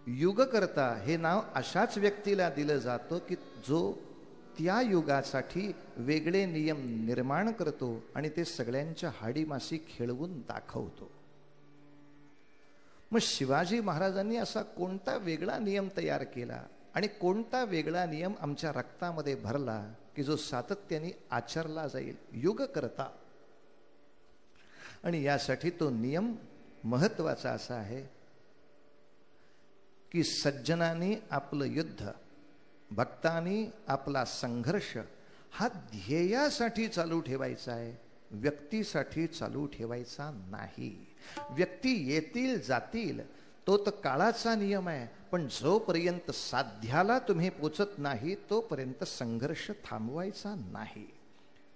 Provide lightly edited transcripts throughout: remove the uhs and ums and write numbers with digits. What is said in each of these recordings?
युगकर्ता हे नाव अशाच व्यक्तीला दिलं जातं की जो त्या युगासाठी वेगळे नियम निर्माण करतो आणि ते सगळ्यांच्या हाडीमाशी खेळवून दाखवतो. मग शिवाजी महाराजांनी असा कोणता वेगळा नियम तयार केला आणि कोणता वेगळा नियम आमच्या रक्तामध्ये भरला की जो सातत्याने आचरला जाईल? युगकर्ता. आणि यासाठी तो नियम महत्वाचा असा आहे की सज्जनांनी आपलं युद्ध, भक्तांनी आपला संघर्ष हा ध्येयासाठी चालू ठेवायचा आहे, व्यक्तीसाठी चालू ठेवायचा नाही. व्यक्ती येतील जातील, तो तर काळाचा नियम आहे, पण जोपर्यंत साध्याला तुम्ही पोचत नाही तोपर्यंत संघर्ष थांबवायचा नाही.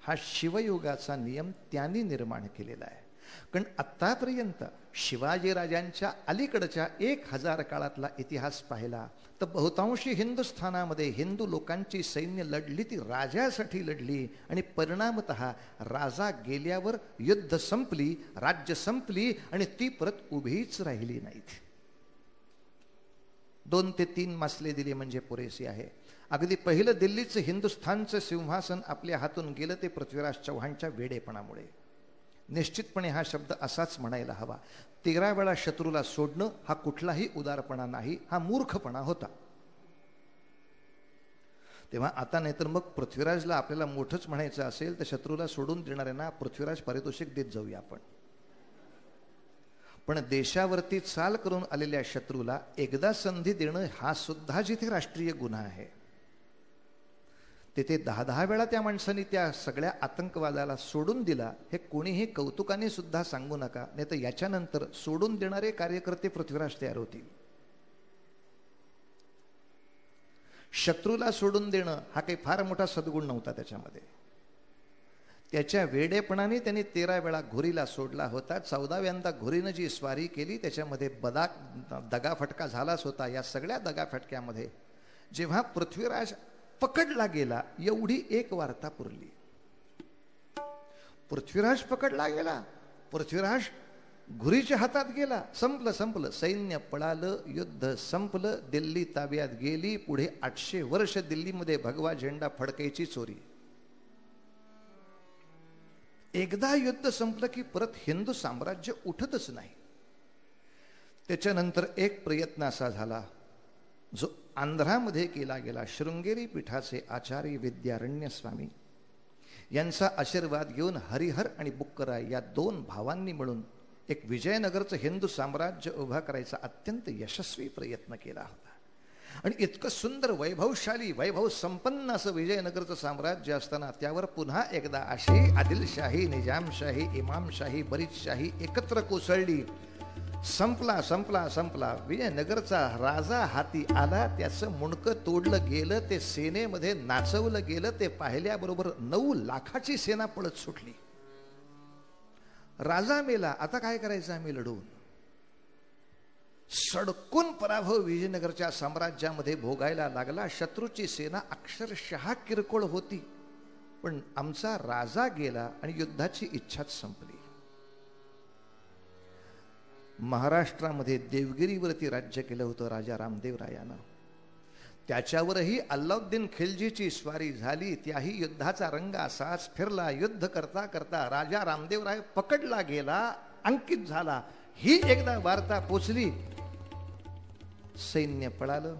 हा शिवयुगाचा नियम त्यांनी निर्माण केलेला आहे. कारण आतापर्यंत शिवाजीराजांच्या अलीकडच्या 1000 काळातला इतिहास पाहिला तर बहुतांशी हिंदुस्थानामध्ये हिंदू लोकांची सैन्य लढली ती राजासाठी लढली आणि परिणामतः राजा गेल्यावर युद्ध संपली, राज्य संपली आणि ती परत उभीच राहिली नाहीत. 2 ते 3 मासले दिले म्हणजे पुरेसे आहे. अगदी पहिलं दिल्लीचं हिंदुस्थानचं सिंहासन आपल्या हातून गेलं ते पृथ्वीराज चव्हाणच्या वेडेपणामुळे. निश्चितपणे हा शब्द असाच म्हणायला हवा. 13 वेळा शत्रूला सोडणं हा कुठलाही उदारपणा नाही, हा मूर्खपणा होता. तेव्हा आता नाहीतर मग पृथ्वीराजला आपल्याला मोठंच म्हणायचं असेल तर शत्रूला सोडून देणाऱ्यांना पृथ्वीराज पारितोषिक देत जाऊया आपण. पण देशावरती चाल करून आलेल्या शत्रूला एकदा संधी देणं हा सुद्धा जिथे राष्ट्रीय गुन्हा आहे तिथे 10-10 वेळा त्या माणसाने त्या सगळ्या आतंकवादाला सोडून दिला हे कोणीही कौतुकाने सुद्धा सांगू नका, नाही तर याच्यानंतर सोडून देणारे कार्यकर्ते पृथ्वीराज तयार होतील. शत्रूला सोडून देणं हा काही फार मोठा सद्गुण नव्हता त्याच्यामध्ये. त्याच्या वेडेपणाने त्यांनी 13 वेळा घोरीला सोडला होता. 14व्यांदा घोरीनं जी स्वारी केली त्याच्यामध्ये दगाफटका झालाच होता. या सगळ्या दगाफटक्यामध्ये जेव्हा पृथ्वीराज पकडला गेला एवढी एक वार्ता पुरली. पृथ्वीराज पकडला गेला, पृथ्वीराज घुरीच्या हातात गेला, संपलं. सैन्य पळालं, युद्ध संपलं, दिल्ली ताब्यात गेली. पुढे 800 वर्ष दिल्लीमध्ये भगवा झेंडा फडकायची चोरी. एकदा युद्ध संपलं की परत हिंदू साम्राज्य उठतच नाही. त्याच्यानंतर एक प्रयत्न असा झाला जो आंध्रामध्ये केला गेला. शृंगेरी पीठाचे आचार्य विद्यारण्य स्वामी यांचा आशीर्वाद घेऊन हरिहर आणि बुक्कराय या 2 भावांनी मिळून एक विजयनगरचं हिंदू साम्राज्य उभा करायचा अत्यंत यशस्वी प्रयत्न केला होता. आणि इतकं सुंदर वैभवशाली वैभव संपन्न असं विजयनगरचं साम्राज्य असताना त्यावर पुन्हा एकदा अशी आदिलशाही, निजामशाही, इमामशाही, बरीचशाही एकत्र कोसळली. संपला. विजयनगरचा राजा हाती आला, त्याचं मुंडकं तोडलं गेलं, ते सेनेमध्ये नाचवलं गेलं. ते पाहिल्याबरोबर 9 लाखाची सेना पळत सुटली. राजा मेला, आता काय करायचं आम्ही लढून? सडकून पराभव विजयनगरच्या साम्राज्यामध्ये भोगायला लागला. शत्रूची सेना अक्षरशः किरकोळ होती, पण आमचा राजा गेला आणि युद्धाची इच्छाच संपली. महाराष्ट्रामध्ये देवगिरीवरती राज्य केलं होतं राजा रामदेवरायानं. त्याच्यावरही अल्लाउद्दीन खिलजीची स्वारी झाली. त्याही युद्धाचा रंग असाच फिरला. युद्ध करता करता राजा रामदेवराय पकडला गेला, अंकित झाला. ही एकदा वार्ता पोचली, सैन्य पळालं.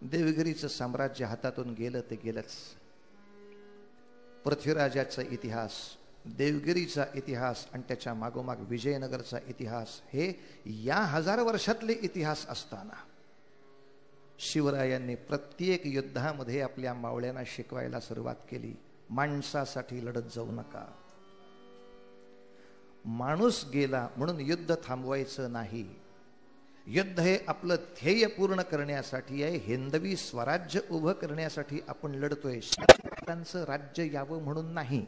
देवगिरीचं साम्राज्य हातातून गेलं ते गेलंच. पृथ्वीराजाचा इतिहास, देवगिरीचा इतिहास आणि त्याच्या मागोमाग विजयनगरचा इतिहास हे या 1000 वर्षातले इतिहास असताना शिवरायांनी प्रत्येक युद्धामध्ये आपल्या मावळ्यांना शिकवायला सुरुवात केली, माणसासाठी लढत जाऊ नका. माणूस गेला म्हणून युद्ध थांबवायचं नाही. युद्ध हे आपलं ध्येय पूर्ण करण्यासाठी आहे. हिंदवी स्वराज्य उभं करण्यासाठी आपण लढतोय, त्यांचं राज्य यावं म्हणून नाही.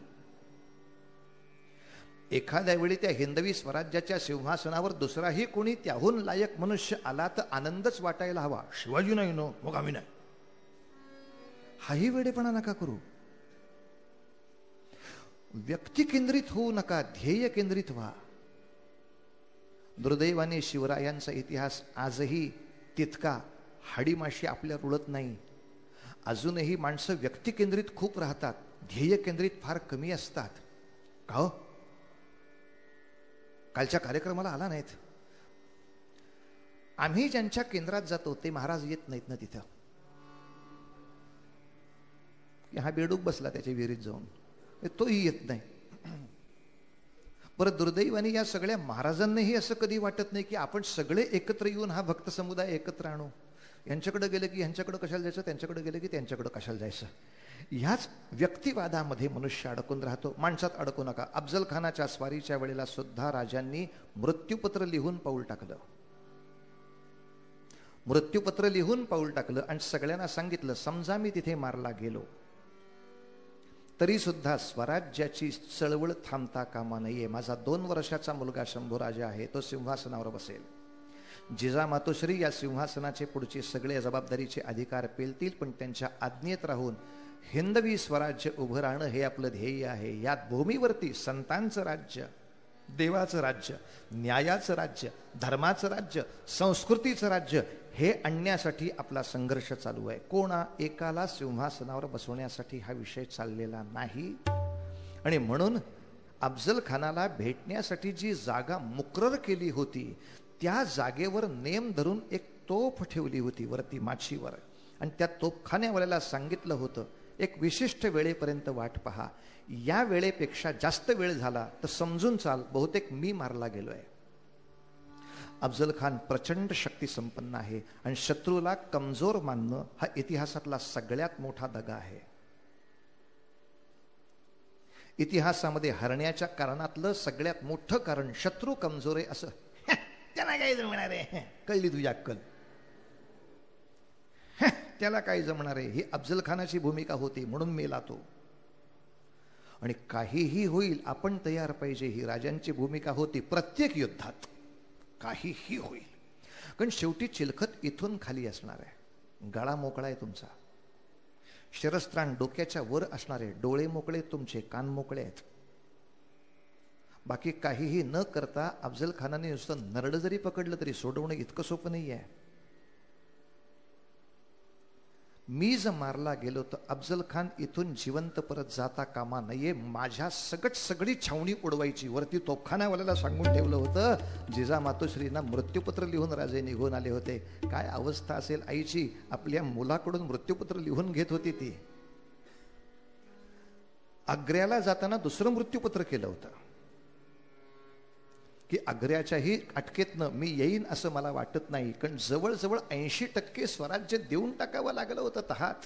एखाद्या वेळी त्या हिंदवी स्वराज्याच्या सिंहासनावर दुसराही कोणी त्याहून लायक मनुष्य आला तर आनंदच वाटायला हवा. शिवाजी नाही नो मग आम्ही नाही, हाही वेडेपणा नका करू. व्यक्ती केंद्रित होऊ नका, ध्येय केंद्रित व्हा. दुर्दैवाने शिवरायांचा इतिहास आजही तितका हाडीमाशी आपल्या रुळत नाही. अजूनही माणसं व्यक्ती केंद्रित खूप राहतात, ध्येय केंद्रित फार कमी असतात. का हो? कालच्या कार्यक्रमाला आला नाहीत. आम्ही ज्यांच्या केंद्रात जातो ते महाराज येत नाहीत ना तिथं. हा बेडूक बसला त्याच्या विहिरीत जाऊन, तोही येत नाही. परत दुर्दैवाने या सगळ्या महाराजांनाही असं कधी वाटत नाही की आपण सगळे एकत्र येऊन हा भक्त समुदाय एकत्र आणू. यांच्याकडे गेलं की ह्यांच्याकडे कशाला जायचं, त्यांच्याकडे गेलं की त्यांच्याकडे कशाला जायचं. ह्याच व्यक्तिवादामध्ये मनुष्य अडकून राहतो. माणसात अडकू नका. अफजल खानाच्या स्वारीच्या वेळेला सुद्धा राजांनी मृत्यूपत्र लिहून पाऊल टाकलं. मृत्यूपत्र लिहून पाऊल टाकलं आणि सगळ्यांना सांगितलं, समजा मी तिथे मारला गेलो तरी सुद्धा स्वराज्याची चळवळ थांबता कामा नये. माझा 2 वर्षाचा मुलगा शंभूराजा आहे, तो सिंहासनावर बसेल. जिजामातोश्री या सिंहासनाचे पुढचे सगळे जबाबदारीचे अधिकार पेलतील, पण त्यांच्या आज्ञेत राहून हिंदवी स्वराज्य उभं राहणं हे आपलं ध्येय आहे. या भूमीवरती संतांचं राज्य, देवाचं राज्य, न्यायाचं राज्य, धर्माचं राज्य, संस्कृतीचं राज्य हे आणण्यासाठी आपला संघर्ष चालू आहे. कोणा एकाला सिंहासनावर बसवण्यासाठी हा विषय चाललेला नाही. आणि म्हणून अफजल खानाला भेटण्यासाठी जी जागा मुकरर केली होती त्या जागेवर नेम धरून एक तोफ ठेवली होती वरती माचीवर, आणि त्या तोफखान्यावाल्याला सांगितलं होतं एक विशिष्ट वेळेपर्यंत वाट पहा. या वेळेपेक्षा जास्त वेळ झाला तर समजून चाल, बहुतेक मी मारला गेलोय. अफजल खान प्रचंड शक्ती संपन्न आहे आणि शत्रूला कमजोर मानणं हा इतिहासातला सगळ्यात मोठा दगा आहे. इतिहासामध्ये हरण्याच्या कारणातलं सगळ्यात मोठं कारण शत्रू कमजोर आहे असं. त्याला काय जमणार आहे, कळली तुझी अक्कल, त्याला काय जमणार आहे, ही अफजल खानाची भूमिका होती म्हणून मेला तो. आणि काहीही होईल आपण तयार पाहिजे, ही राजांची भूमिका होती प्रत्येक युद्धात. काहीही होईल, कारण शेवटी चिलखत इथून खाली असणार आहे. गळा मोकळा आहे तुमचा, शिरस्त्राण डोक्याच्या वर असणार आहे, डोळे मोकळे तुमचे, कान मोकळे आहेत. बाकी काहीही न करता अफजल खानाने नुसतं नरड जरी पकडलं तरी सोडवणं इतकं सोपं नाही आहे. मी जर मारला गेलो तर अफजल खान इथून जिवंत परत जाता कामा नये. माझ्या सगळी छावणी उडवायची. वरती तोफखानावाल्याला सांगून ठेवलं होतं, जिजामातोश्रींना मृत्यूपत्र लिहून राजे निघून आले होते. काय अवस्था असेल आईची, आपल्या मुलाकडून मृत्यूपत्र लिहून घेत होती ती. आग्र्याला जाताना दुसरं मृत्यूपत्र केलं होतं की आग्र्याच्याही अटकेतनं मी येईन असं मला वाटत नाही, कारण जवळजवळ 80% स्वराज्य देऊन टाकावं लागलं होतं तहात.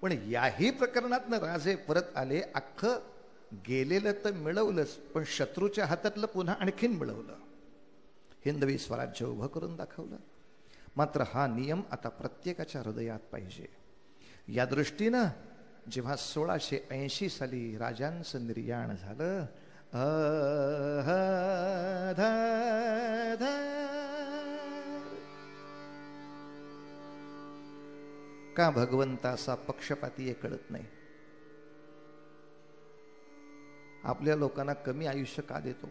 पण याही प्रकरणातनं राजे परत आले. अख्खं गेलेलं तर मिळवलंच, पण शत्रूच्या हातातलं पुन्हा आणखीन मिळवलं. हिंदवी स्वराज्य उभं करून दाखवलं. मात्र हा नियम आता प्रत्येकाच्या हृदयात पाहिजे. या दृष्टीनं जेव्हा 1680 साली राजांचं निर्याण झालं, का भगवंता असा पक्षपाती आहे कळत नाही. आपल्या लोकांना कमी आयुष्य का देतो?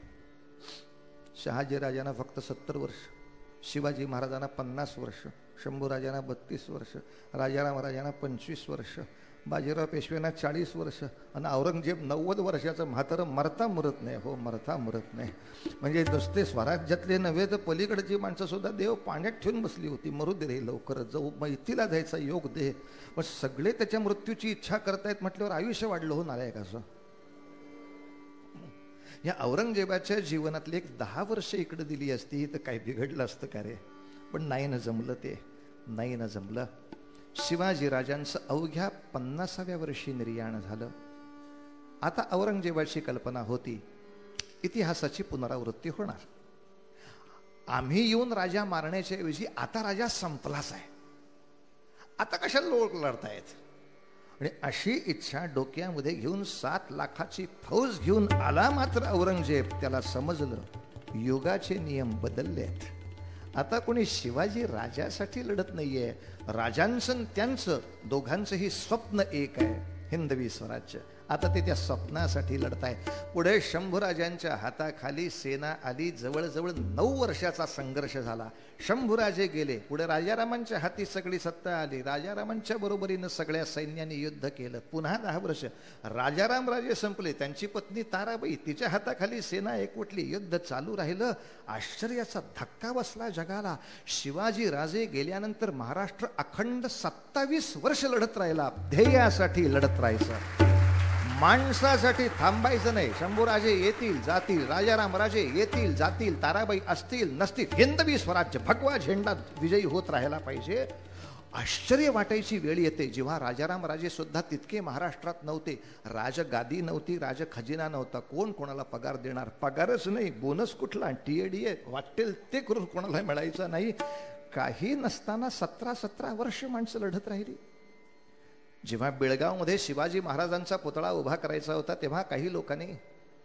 शहाजी राजांना फक्त 70 वर्ष, शिवाजी महाराजांना 50 वर्ष, शंभूराजांना 32 वर्ष, राजाराम राजांना 25 वर्ष, बाजीराव पेशव्यांना 40 वर्ष, आणि औरंगजेब 90 वर्षाचं म्हातारं मरता मरत नाही. हो, मरता मरत नाही. म्हणजे नुसते स्वराज्यातले नव्हे तर पलीकडची माणसं सुद्धा देव पाण्यात ठेवून बसली होती. मरू दे रे, लवकरच जाऊ, मैतीला जायचा योग दे. पण सगळे त्याच्या मृत्यूची इच्छा करतायत म्हटल्यावर आयुष्य वाढलं हो नालायकाचं. या औरंगजेबाच्या जीवनातली एक 10 वर्ष इकडे दिली असती तर काही बिघडलं असतं का रे? पण नाही ना जमलं, ते नाही ना जमलं. शिवाजी राजांचं अवघ्या 50व्या वर्षी निर्याण झालं. आता औरंगजेबाची कल्पना होती इतिहासाची पुनरावृत्ती होणार. आम्ही येऊन राजा मारण्याच्या ऐवजी आता राजा संपलाच आहे, आता कशाला लोक लढतायत. आणि अशी इच्छा डोक्यामध्ये घेऊन 7 लाखाची फौज घेऊन आला. मात्र औरंगजेब, त्याला समजलं युगाचे नियम बदललेत. आता कोणी शिवाजी राजासाठी लढत नाहीये. राजांचं त्यांचं दोघांचंही स्वप्न एक आहे, हिंदवी स्वराज्य. आता ते त्या स्वप्नासाठी लढताय. पुढे शंभूराजांच्या हाताखाली सेना आली. जवळजवळ 9 वर्षाचा संघर्ष झाला. शंभूराजे गेले. पुढे राजारामांच्या हाती सगळी सत्ता आली. राजारामांच्या बरोबरीनं सगळ्या सैन्याने युद्ध केलं. पुन्हा 10 वर्ष राजाराम राजे संपले. त्यांची पत्नी ताराबाई, तिच्या हाताखाली सेना एकवटली. युद्ध चालू राहिलं. आश्चर्याचा धक्का बसला जगाला. शिवाजी राजे गेल्यानंतर महाराष्ट्र अखंड 27 वर्ष लढत राहिला. ध्येयासाठी लढत राहायचं, माणसासाठी थांबायचं नाही. शंभूराजे येतील जातील, राजाराम राजे येतील जातील, ताराबाई असतील नसतील, हिंदवी स्वराज्य भगवा झेंडा विजयी होत राहायला पाहिजे. आश्चर्य वाटायची वेळ येते जेव्हा राजाराम राजे सुद्धा तितके महाराष्ट्रात नव्हते. राजगादी नव्हती, राजखजिना नव्हता. कोण कोणाला पगार देणार? पगारच नाही, बोनस कुठला? टीएडीए वाटेल ते करून कोणाला मिळायचं नाही. काही नसताना 17 वर्ष माणसं लढत राहिली. जेव्हा बेळगावमध्ये शिवाजी महाराजांचा पुतळा उभा करायचा होता तेव्हा काही लोकांनी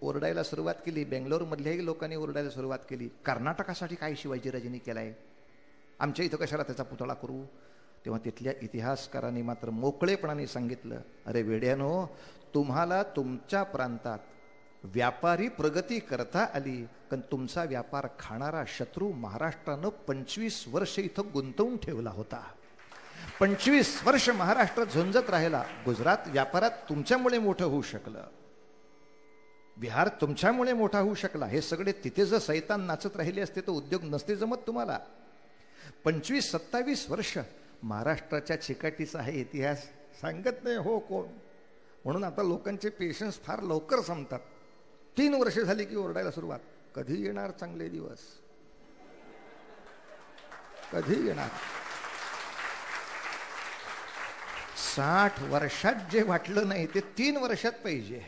ओरडायला सुरुवात केली. बेंगलोरमधल्याही लोकांनी ओरडायला सुरुवात केली. कर्नाटकासाठी काय शिवाजीराजांनी केलाय, आमच्या इथं कशाला त्याचा पुतळा करू? तेव्हा तिथल्या इतिहासकारांनी मात्र मोकळेपणाने सांगितलं, अरे वेड्यानो, तुम्हाला तुमच्या प्रांतात व्यापारी प्रगती करता आली, पण तुमचा व्यापार खाणारा शत्रू महाराष्ट्रानं 25 वर्ष इथं गुंतवून ठेवला होता. 25 वर्ष महाराष्ट्र झुंजत राहिला. गुजरात व्यापारात तुमच्यामुळे मोठं होऊ शकलं, बिहार तुमच्यामुळे मोठा होऊ शकला. हे सगळे तिथे जर सैतान नाचत राहिले असते तर उद्योग नसते जमत तुम्हाला. 25-27 वर्ष महाराष्ट्राच्या चिकाटीचा आहे इतिहास. सांगत नाही हो कोण. म्हणून आता लोकांचे पेशन्स फार लवकर संपतात. 3 वर्ष झाली की ओरडायला सुरुवात, कधी येणार चांगले दिवस, कधी येणार. 60 वर्षात जे वाटलं नाही ते 3 वर्षात पाहिजे.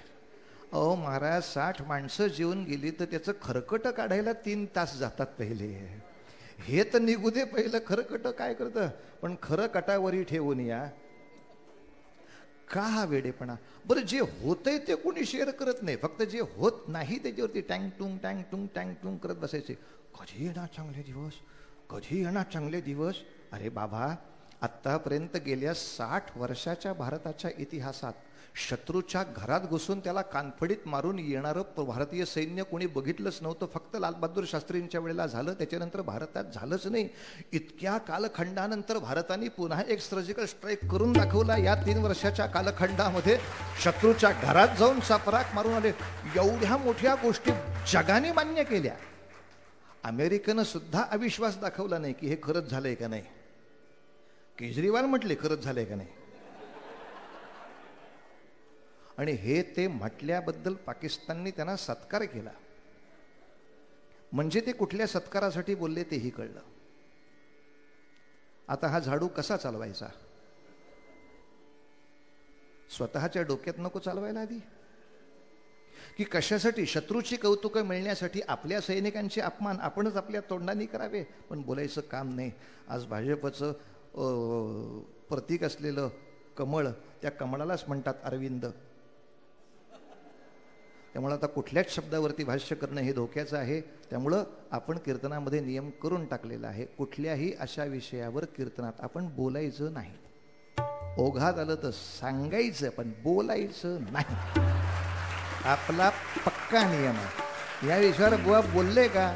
अहो महाराज, 60 माणसं जेवून गेली तर त्याचं खरकट काढायला 3 तास जातात पहिले. हे तर निघू दे पहिलं, खरकट काय करतं. पण खरं कटावरी ठेवून या. का हा वेडेपणा? बरं, जे होतंय ते कोणी शेअर करत नाही. फक्त जे होत नाही त्याच्यावरती टँग टुंग करत बसायचे. कधी येणार चांगले दिवस, कधी येणार चांगले दिवस. अरे बाबा, आत्तापर्यंत गेल्या 60 वर्षाच्या भारताच्या इतिहासात शत्रूच्या घरात घुसून त्याला कानफडीत मारून येणारं भारतीय सैन्य कोणी बघितलंच नव्हतं. फक्त लालबहादूर शास्त्रींच्या वेळेला झालं, त्याच्यानंतर भारतात झालंच नाही. इतक्या कालखंडानंतर भारताने पुन्हा एक सर्जिकल स्ट्राईक करून दाखवला. या 3 वर्षाच्या कालखंडामध्ये शत्रूच्या घरात जाऊन चापराक मारून आले. एवढ्या मोठ्या गोष्टी जगाने मान्य केल्या. अमेरिकेनं सुद्धा अविश्वास दाखवला नाही की हे खरंच झालंय का नाही. केजरीवाल म्हटले खरंच झालंय का नाही. आणि हे ते म्हटल्याबद्दल पाकिस्तानने त्यांना सत्कार केला. म्हणजे ते कुठल्या सत्कारासाठी बोलले तेही कळलं. आता हा झाडू कसा चालवायचा? स्वतःच्या डोक्यात नको चालवायला आधी? की कशासाठी? शत्रूची कौतुकं मिळण्यासाठी आपल्या सैनिकांचे अपमान आपणच आपल्या तोंडाने करावे, पण बोलायचं काम नाही. आज भाजपचं प्रतीक असलेलं कमळ, त्या कमळालाच म्हणतात अरविंद. त्यामुळे आता कुठल्याच शब्दावरती भाष्य करणं हे धोक्याचं आहे. त्यामुळं आपण कीर्तनामध्ये नियम करून टाकलेला आहे, कुठल्याही अशा विषयावर कीर्तनात आपण बोलायचं नाही. ओघात आलं तर सांगायचं, पण बोलायचं नाही. आपला पक्का नियम आहे. या विषयावर बुवा बोलले का?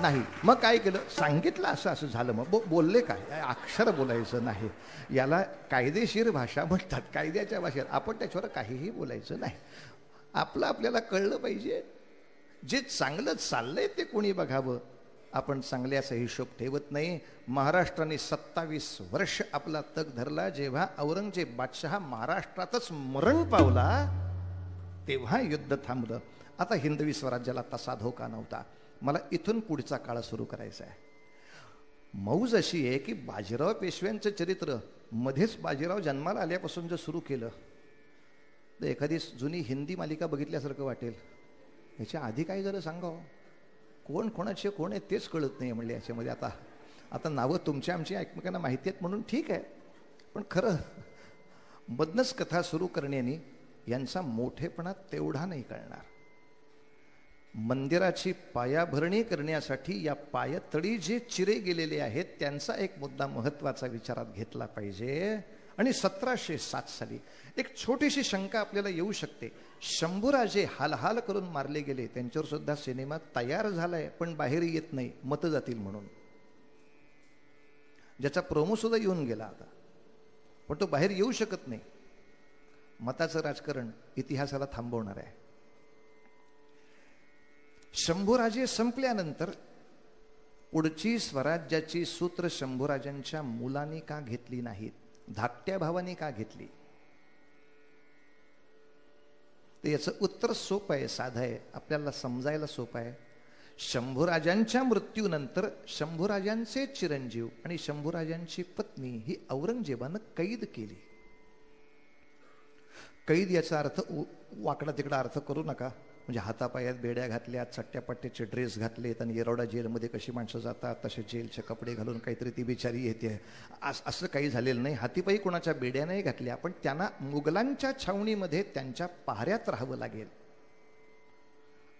नाही. मग काय केलं? सांगितलं असं असं झालं, मग बोलले काय? अक्षर बोलायचं नाही. याला कायदेशीर भाषा म्हणतात. कायद्याच्या भाषेत आपण त्याच्यावर काहीही बोलायचं नाही. आपलं आपल्याला कळलं पाहिजे. जे चांगलं चाललंय ते कोणी बघावं. आपण चांगल्याचा हिशोब ठेवत नाही. महाराष्ट्राने 27 वर्ष आपला तग धरला. जेव्हा औरंगजेब बादशहा महाराष्ट्रातच मरण पावला तेव्हा युद्ध थांबलं. आता हिंदवी स्वराज्याला तसा धोका नव्हता. मला इथून पुढचा काळ सुरू करायचा आहे. मौज अशी आहे की बाजीराव पेशव्यांचं चरित्र मध्येच बाजीराव जन्माला आल्यापासून जर सुरू केलं तर एखादी जुनी हिंदी मालिका बघितल्यासारखं वाटेल. ह्याच्या आधी काय झालं सांगावं? कोण कोणाचे कोण आहे तेच कळत नाही म्हणले याच्यामध्ये. आता नावं तुमच्या आमची एकमेकांना माहिती आहेत म्हणून ठीक आहे, पण खरं मधनच कथा सुरू करण्याने यांचा मोठेपणा तेवढा नाही कळणार. मंदिराची पायाभरणी करण्यासाठी या पायतळी जे चिरे गेलेले आहेत त्यांचा एक मुद्दा महत्त्वाचा विचारात घेतला पाहिजे. आणि 1707 साली एक छोटीशी शंका आपल्याला येऊ शकते. शंभूराजे हाल करून मारले गेले, त्यांच्यावर सुद्धा सिनेमा तयार झालाय, पण बाहेर येत नाही, मतं जातील म्हणून. ज्याचा प्रोमो सुद्धा येऊन गेला आता, पण तो बाहेर येऊ शकत नाही. मताचं राजकारण इतिहासाला थांबवणार आहे. शंभूराजे संपल्यानंतर पुढची स्वराज्याची सूत्र शंभूराजांच्या मुलांनी का घेतली नाहीत, धाकट्या भावाने का घेतली? तर याचं उत्तर सोपं आहे, साधं आहे, आपल्याला समजायला सोपं आहे. शंभूराजांच्या मृत्यूनंतर शंभूराजांचे चिरंजीव आणि शंभूराजांची पत्नी ही औरंगजेबानं कैद केली. कैद याचा अर्थ वाकडा तिकडा अर्थ करू नका. म्हणजे हातापायात बेड्या घातल्या, चट्ट्यापट्ट्याचे ड्रेस घातलेत आणि येरवडा जेलमध्ये कशी माणसं जातात तसे जेलचे कपडे घालून काहीतरी ती बिचारी येते, असं काही झालेलं नाही. हातीपायी कोणाच्या बेड्या नाही घातल्या, पण त्यांना मुघलांच्या छावणीमध्ये त्यांच्या पहाऱ्यात राहावं लागेल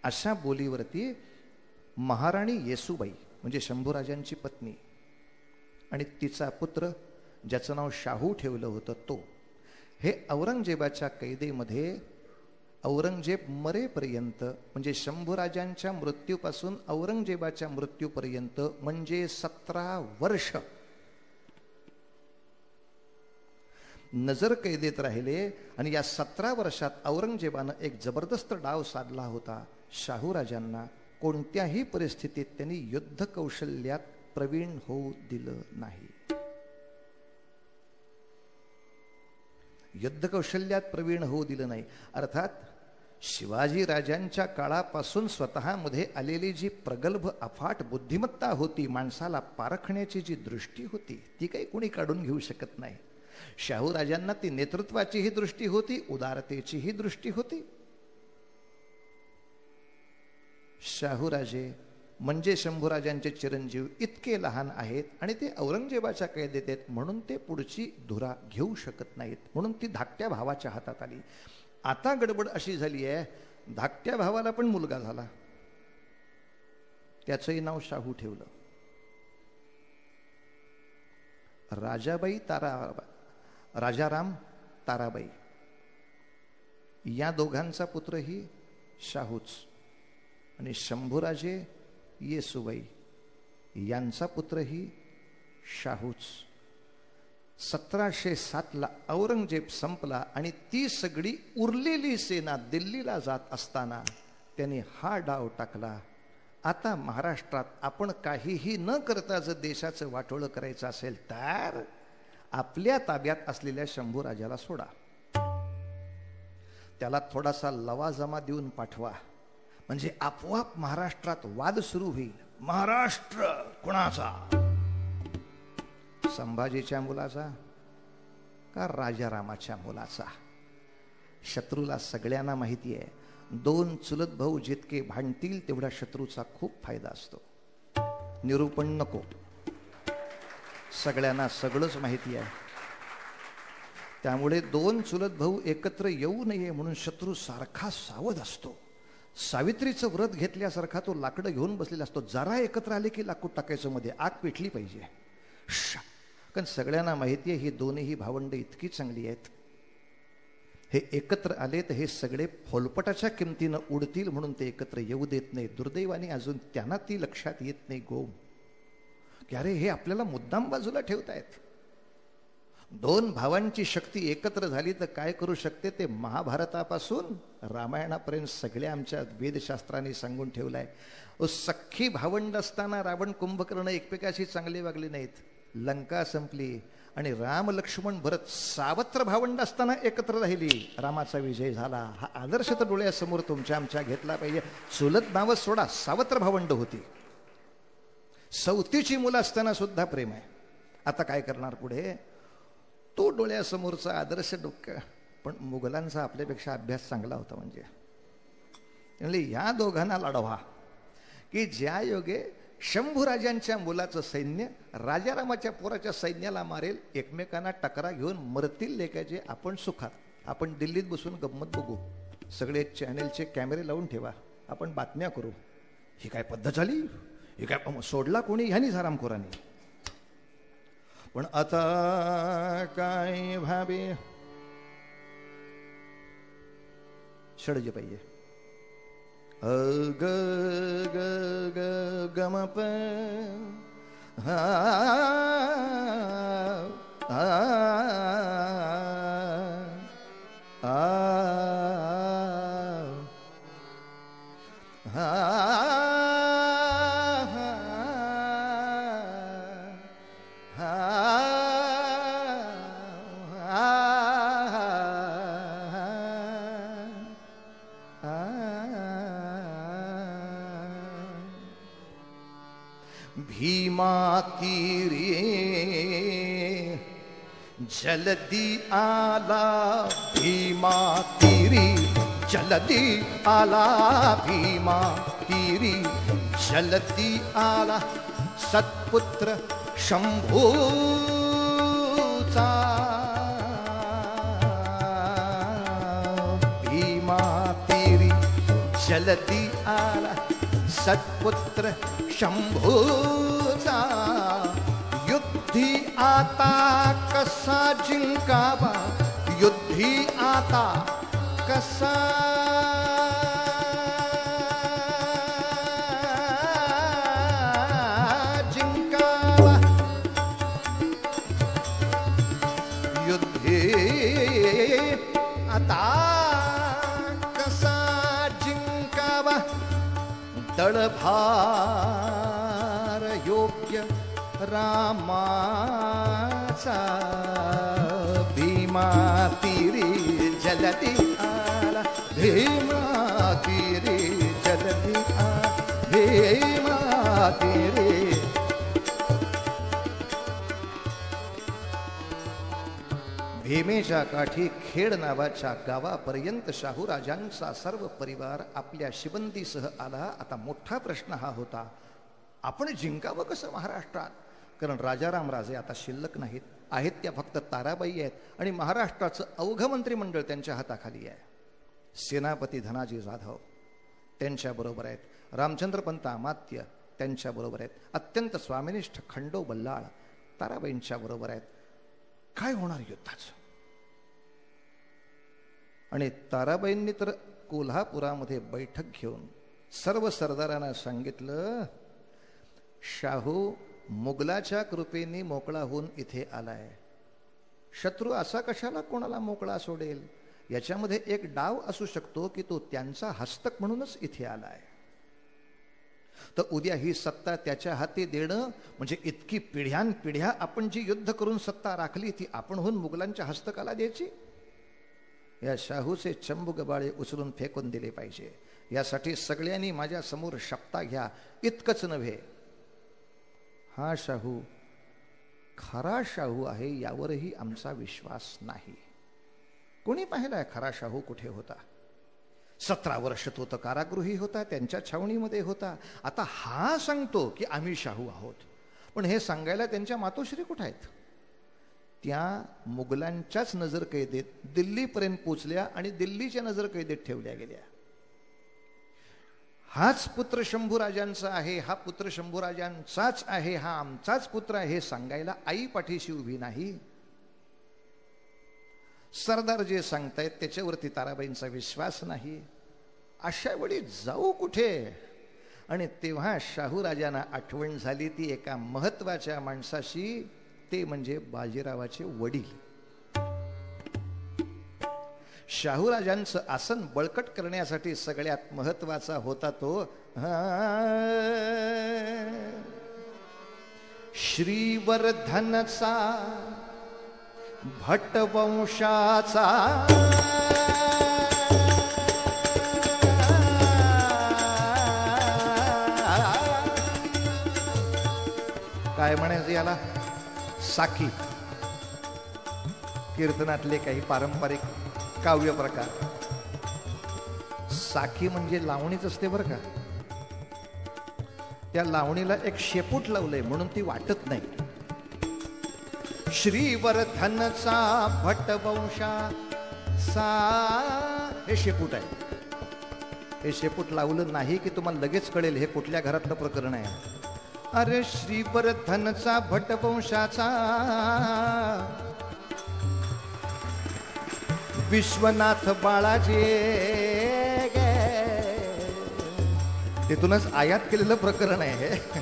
अशा बोलीवरती महाराणी येसूबाई म्हणजे शंभूराजांची पत्नी आणि तिचा पुत्र ज्याचं नाव शाहू ठेवलं होतं तो, हे औरंगजेबाच्या कैदेमध्ये औरंगजेब मरेपर्यंत म्हणजे शंभूराजांच्या मृत्यूपासून औरंगजेबाच्या मृत्यूपर्यंत म्हणजे 17 वर्ष नजर कैदेत राहिले. आणि या 17 वर्षात औरंगजेबानं एक जबरदस्त डाव साधला होता. शाहूराजांना कोणत्याही परिस्थितीत त्यांनी युद्ध कौशल्यात प्रवीण होऊ दिलं नाही. युद्ध कौशल्यात प्रवीण होऊ दिलं नाही अर्थात शिवाजी राजांच्या काळापासून स्वतःमध्ये आलेली जी प्रगल्भ अफाट बुद्धिमत्ता होती, माणसाला पारखण्याची जी दृष्टी होती, ती काही कोणी काढून घेऊ शकत नाही. शाहू राजांना ती नेतृत्वाचीही दृष्टी होती, उदारतेचीही दृष्टी होती. शाहूराजे म्हणजे शंभूराजांचे चिरंजीव इतके लहान आहेत आणि ते औरंगजेबाच्या कैदेत आहेत, म्हणून ते पुढची धुरा घेऊ शकत नाहीत, म्हणून ती धाकट्या भावाच्या हातात आली. आता गडबड अशी झाली आहे, धाकट्या भावाला पण मुलगा झाला, त्याचंही नाव शाहू ठेवलं. राजाराम ताराबाई या दोघांचा पुत्रही शाहूच आणि शंभूराजे येसूबाई यांचा पुत्रही शाहूच. 1707 औरंगजेब संपला आणि ती सगळी उरलेली सेना दिल्लीला जात असताना त्यांनी हा डाव टाकला, आता महाराष्ट्रात आपण काहीही न करता जर देशाचं वाटोळं करायचं असेल तर आपल्या ताब्यात असलेल्या शंभूराजाला सोडा, त्याला थोडासा लवाजमा देऊन पाठवा, म्हणजे आपोआप महाराष्ट्रात वाद सुरू होईल. महाराष्ट्र कुणाचा, संभाजीच्या मुलाचा का राजारामाच्या मुलाचा? शत्रूला सगळ्यांना माहिती आहे, 2 चुलत भाऊ जितके भांडतील तेवढा शत्रूचा खूप फायदा असतो. निरूपण नको, सगळ्यांना सगळंच माहिती आहे. त्यामुळे 2 चुलत भाऊ एकत्र येऊ नये म्हणून शत्रू सारखा सावध असतो. सावित्रीचं व्रत घेतल्यासारखा तो लाकडं घेऊन बसलेला असतो, जरा एकत्र आले की लाकूड टाकायचं, मध्ये आग पेटली पाहिजे. कारण सगळ्यांना माहिती आहे ही दोन्ही भावंड इतकी चांगली आहेत, हे एकत्र आले तर हे सगळे फोलपटाच्या किमतीनं उडतील म्हणून ते एकत्र येऊ देत नाही. दुर्दैवाने अजून त्यांना ती लक्षात येत नाही गोम की अरे हे आपल्याला मुद्दाम बाजूला ठेवतायत. 2 भावांची शक्ती एकत्र झाली तर काय करू शकते ते महाभारतापासून रामायणापर्यंत सगळ्या आमच्या वेदशास्त्रांनी सांगून ठेवलाय. सख्खी भावंड असताना रावण कुंभकर्ण एकमेकाशी चांगले वागले नाहीत, लंका संपली आणि राम लक्ष्मण भरत सावत्र भावंड असताना एकत्र राहिली, रामाचा विजय झाला. हा आदर्श तर डोळ्यासमोर तुमच्या आमच्या घेतला पाहिजे. चुलत नावं सोडा, सावत्र भावंड होती, सवतीची मुलं असताना सुद्धा प्रेम आहे. आता काय करणार पुढे, तो डोळ्यासमोरचा आदर्श डोक्या, पण मुघलांचा आपल्यापेक्षा अभ्यास चांगला होता. म्हणजे या दोघांना लढवा की ज्या योगे शंभूराजांच्या मुलाचं सैन्य राजारामाच्या पोराच्या सैन्याला मारेल, एकमेकांना टकरा घेऊन मरतील लेखाचे, आपण सुखात, आपण दिल्लीत बसून गंमत बघू, सगळे चॅनेलचे कॅमेरे लावून ठेवा, आपण बातम्या करू. ही काय पद्धत झाली, ही काय सोडला कोणी, ह्यानीच हरामखोरांनी. पण आता काय भावे षडज पाहिजे. ग ग ग गम प हा आ भीमा तीरे जलदी आला, भीमा तीरी जलदी आला, भीमा तीरी जलदी आला, सत्पुत्र शंभूचा. भीमा तीरी जलदी आला, सत्पुत्र शंभूचा. युद्धी आता कसा जिंकावा, युद्धी आता कसा जिंकावा, युद्धी आता कसा जिंकावा. दळभार योग्य रामाचा, भीमा तीरी जलदी आला, भीमा तीरी जलदी आला, भीमा तीरी. भीमेच्या काठी खेड नावाच्या गावापर्यंत शाहूराजांचा सर्व परिवार आपल्या शिबंदीसह आला. आता मोठा प्रश्न हा होता, आपण जिंकावं कसं महाराष्ट्रात? कारण राजाराम राजे आता शिल्लक नाहीत, आहेत त्या फक्त ताराबाई आहेत आणि महाराष्ट्राचं अवघं मंत्रिमंडळ त्यांच्या हाताखाली आहे. सेनापती धनाजी जाधव त्यांच्याबरोबर आहेत, रामचंद्रपंत अमात्य त्यांच्याबरोबर आहेत, अत्यंत स्वामिनिष्ठ खंडो बल्लाळ ताराबाईंच्या बरोबर आहेत. काय होणार युद्धाचं? आणि ताराबाईंनी तर कोल्हापुरामध्ये बैठक घेऊन सर्व सरदारांना सांगितलं, शाहू मुघलाच्या कृपेने मोकळा होऊन इथे आलाय, शत्रू असा कशाला कोणाला मोकळा सोडेल? याच्यामध्ये एक डाव असू शकतो की तो त्यांचा हस्तक म्हणूनच इथे आलाय. तर उद्या ही सत्ता त्याच्या हाती देणं म्हणजे इतकी पिढ्यानपिढ्या आपण जी युद्ध करून सत्ता राखली ती आपण होऊन मुघलांच्या हस्तकाला द्यायची. या शाहूचे चंबुगबाळे उचलून फेकून दिले पाहिजे. यासाठी सगळ्यांनी माझ्या समोर शपथा घ्या. इतकंच नव्हे, हा शाहू खरा शाहू आहे यावरही आमचा विश्वास नाही. कोणी पाहिलाय खरा शाहू कुठे होता? 17 वर्ष तो तर कारागृही होता, त्यांच्या छावणीमध्ये होता. आता हा सांगतो की आम्ही शाहू आहोत, पण हे सांगायला त्यांच्या मातोश्री कुठे आहेत? त्या मुघलांच्याच नजर कैदेत दिल्लीपर्यंत पोचल्या आणि दिल्लीच्या नजर कैदेत ठेवल्या गेल्या. हाच पुत्र शंभूराजांचा आहे, हा पुत्र शंभूराजांचाच आहे, हा आमचाच पुत्र आहे हे सांगायला आई पाठीशी उभी नाही. सरदार जे सांगतायत त्याच्यावरती ताराबाईंचा विश्वास नाही. अशा वेळी जाऊ कुठे? आणि तेव्हा शाहूराजांना आठवण झाली ती एका महत्वाच्या माणसाशी, ते म्हणजे बाजीरावाचे वडील. शाहूराजांचं आसन बळकट करण्यासाठी सगळ्यात महत्वाचा होता तो श्रीवर्धनचा भटवंशाचा. काय म्हणायचं याला? साखी. कीर्तनातले काही पारंपरिक काव्य प्रकार. साखी म्हणजे लावणीच असते बरं का. त्या लावणीला एक शेपूट लावलंय म्हणून ती वाटत नाही. श्रीवर्धनचा भटवंशाचा हे शेपूट आहे. हे शेपूट लावलं नाही की तुम्हाला लगेच कळेल हे कुठल्या घरातलं प्रकरण आहे. अरे श्रीवर्धनचा भटवंशाचा विश्वनाथ बाळाजी तिथूनच आयात केलेलं प्रकरण आहे हे.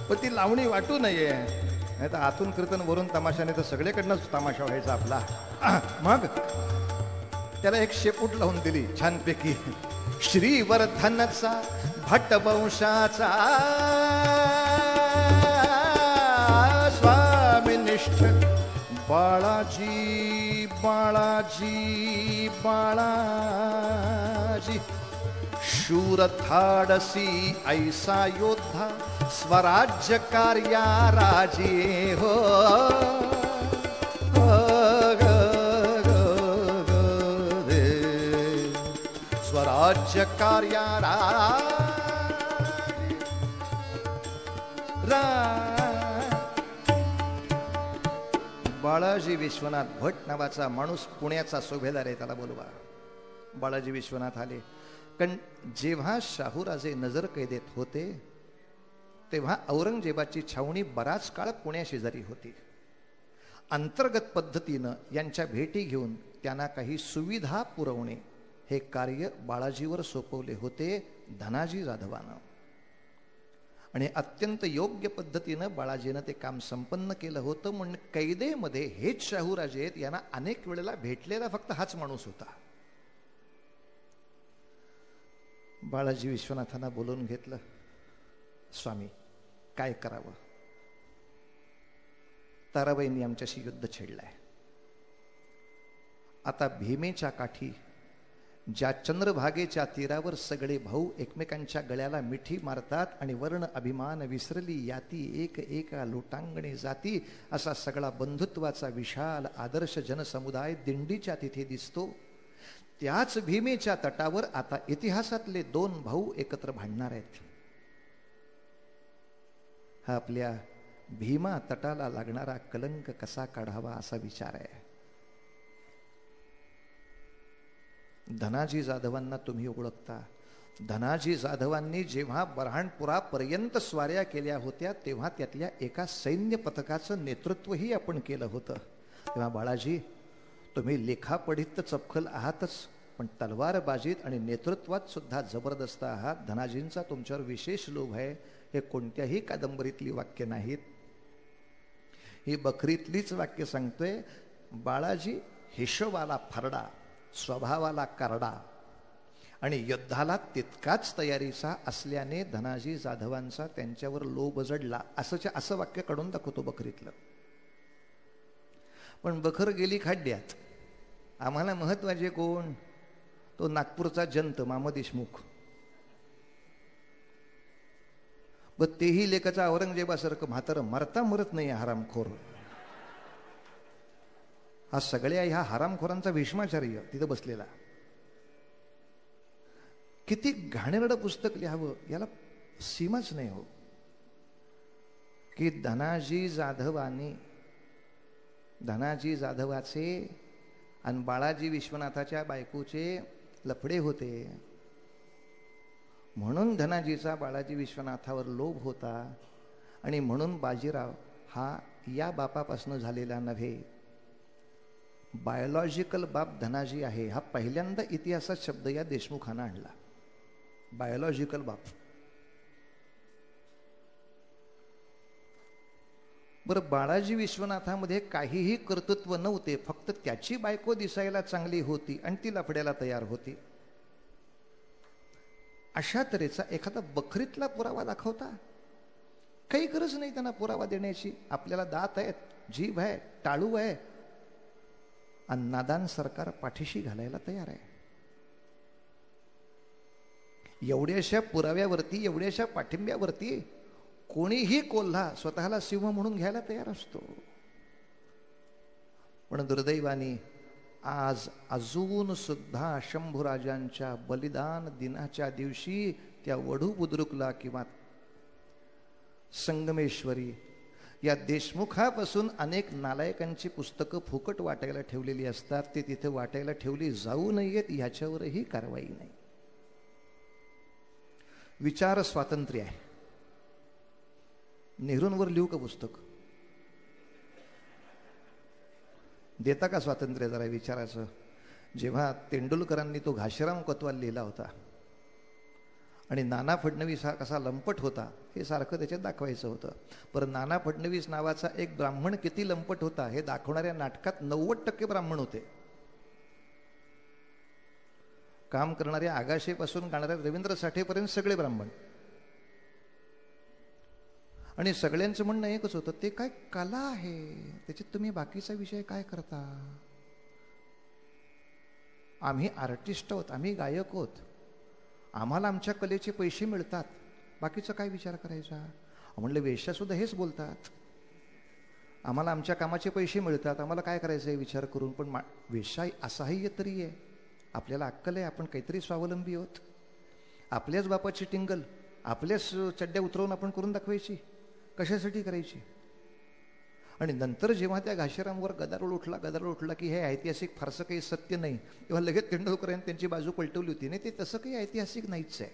पण ती लावणी वाटू नये, नाही तर आतून कीर्तन वरून तमाशाने तर सगळीकडनंच तमाशा व्हायचा आपला. मग त्याला एक शेपूट लावून दिली छानपैकी. श्रीवर्धनचा भटवंशाचा स्वामिनिष्ठ बाळाजी बाळाजी बाळाजी शूर धाडसी ऐसा योद्धा स्वराज्य कार्या राजी हो. स्वराज्य कार्या बाळाजी विश्वनाथ भट नावाचा माणूस पुण्याचा सुभेदार आहे, त्याला बोलवा. बाळाजी विश्वनाथ आले. कारण जेव्हा शाहूराजे नजर कैदेत होते तेव्हा औरंगजेबाची छावणी बराच काळ पुण्याशेजारी होती. अंतर्गत पद्धतीनं यांच्या भेटी घेऊन त्यांना काही सुविधा पुरवणे हे कार्य बाळाजीवर सोपवले होते धनाजी जाधवानं. आणि अत्यंत योग्य पद्धतीनं बाळाजीनं ते काम संपन्न केलं होतं. म्हणून कैदेमध्ये हेच शाहूराजे आहेत, यांना अनेक वेळेला भेटलेला फक्त हाच माणूस होता. बाळाजी विश्वनाथांना बोलून घेतलं. स्वामी काय करावं? ताराबाईंनी आमच्याशी युद्ध छेडलंय. आता भीमेच्या काठी ज्या चंद्रभागेच्या तीरावर सगळे भाऊ एकमेकांच्या गळ्याला मिठी मारतात आणि वर्ण अभिमान विसरली याती एक एका लोटांगणे जाती असा सगळा बंधुत्वाचा विशाल आदर्श जनसमुदाय दिंडीच्या तिथे दिसतो. त्याच भीमेच्या तटावर आता इतिहासातले दोन भाऊ एकत्र भांडणार आहेत. हा आपल्या भीमा तटाला लागणारा कलंक कसा काढावा असा विचार आहे. धनाजी जाधवांना तुम्ही ओळखता. धनाजी जाधवांनी जेव्हा बऱ्हाणपुरापर्यंत स्वाऱ्या केल्या होत्या तेव्हा त्यातल्या एका सैन्य पथकाचं नेतृत्वही आपण केलं होतं. तेव्हा बाळाजी तुम्ही लेखापढीत चपखल आहातच, पण तलवारबाजीत आणि नेतृत्वात सुद्धा जबरदस्त आहात. धनाजींचा तुमच्यावर विशेष लोभ आहे. हे कोणत्याही कादंबरीतली वाक्य नाहीत, ही बखरीतलीच वाक्य सांगतोय. बाळाजी हिशोबाला फरडा, स्वभावाला करडा आणि युद्धाला तितकाच तयारीचा असल्याने धनाजी जाधवांचा त्यांच्यावर लोभ जडला असं वाक्य काढून दाखवतो बखरीतलं. पण बखर गेली खड्ड्यात. आम्हाला महत्वाचे कोण? तो नागपूरचा जंत मामा देशमुख. ब तेही लेखाचा औरंगजेबासारखं म्हातारं मरता मरत नाही हरामखोर. हा सगळ्या ह्या हरामखोरांचा भीष्माचार्य तिथं बसलेला. किती घाणेरडं पुस्तक लिहावं याला सीमाच नाही हो. की धनाजी जाधवाचे आणि बाळाजी विश्वनाथाच्या बायकोचे लफडे होते, म्हणून धनाजीचा बाळाजी विश्वनाथावर लोभ होता. आणि म्हणून बाजीराव हा या बापापासून झालेला नव्हे, बायोलॉजिकल बाप धनाजी आहे. हा पहिल्यांदा इतिहासात शब्द या देशमुखानं आणला, बायोलॉजिकल बाप. बरं, बाळाजी विश्वनाथामध्ये काहीही कर्तृत्व नव्हते, फक्त त्याची बायको दिसायला चांगली होती आणि ती लफड्याला तयार होती. अशा तऱ्हेचा एखादा बखरीतला पुरावा दाखवता. काही गरज नाही त्यांना पुरावा देण्याची. आपल्याला दात आहेत, जीभ आहे, टाळू आहे आणि नादान सरकार पाठीशी घालायला तयार आहे. एवढ्याशा पुराव्यावरती, एवढ्याशा पाठिंब्यावरती कोणीही कोल्हा स्वतःला सिंह म्हणून घ्यायला तयार असतो. पण दुर्दैवाने आज अजून सुद्धा शंभूराजांच्या बलिदान दिनाच्या दिवशी त्या वढू बुद्रुकला किंवा संगमेश्वरी या देशमुखापासून अनेक नालायकांची पुस्तकं फुकट वाटायला ठेवलेली असतात. ते तिथे वाटायला ठेवली जाऊ नयेत ह्याच्यावरही कारवाई नाही. विचार स्वातंत्र्य आहे. नेहरूंवर लिहू का पुस्तक? देता का स्वातंत्र्य जरा विचाराचं? जेव्हा तेंडुलकरांनी तो घाशीराम कोतवाल लिहिला होता आणि नाना फडणवीस हा कसा लंपट होता हे सारखं त्याच्यात दाखवायचं होतं. पण नाना फडणवीस नावाचा एक ब्राह्मण किती लंपट होता हे दाखवणाऱ्या नाटकात 90% ब्राह्मण होते. काम करणाऱ्या आगाशेपासून गाणाऱ्या रवींद्र साठेपर्यंत सगळे ब्राह्मण. आणि सगळ्यांचं म्हणणं एकच होतं, ते काय कला आहे, त्याच्यात तुम्ही बाकीचा विषय काय करता? आम्ही आर्टिस्ट आहोत, आम्ही गायक आहोत, आम्हाला आमच्या कलेचे पैसे मिळतात, बाकीचा काय विचार करायचा? म्हणलं वेश्यासुद्धा हेच बोलतात, आम्हाला आमच्या कामाचे पैसे मिळतात, आम्हाला काय करायचं आहे विचार करून. पण वेश्या असाही तरी आहे, आपल्याला अक्कल आहे, आपण काहीतरी स्वावलंबी आहोत. आपल्याच बापाची टिंगल आपल्याच चड्ड्या उतरवून आपण करून दाखवायची, कशासाठी करायची? आणि नंतर जेव्हा त्या घाशीरामवर गदारोळ उठला की हे ऐतिहासिक फारसं काही सत्य नाही, तेव्हा लगेच तेंडुलकर यांनी त्यांची बाजू पलटवली होती. नाही, ते तसं काही ऐतिहासिक नाहीच आहे.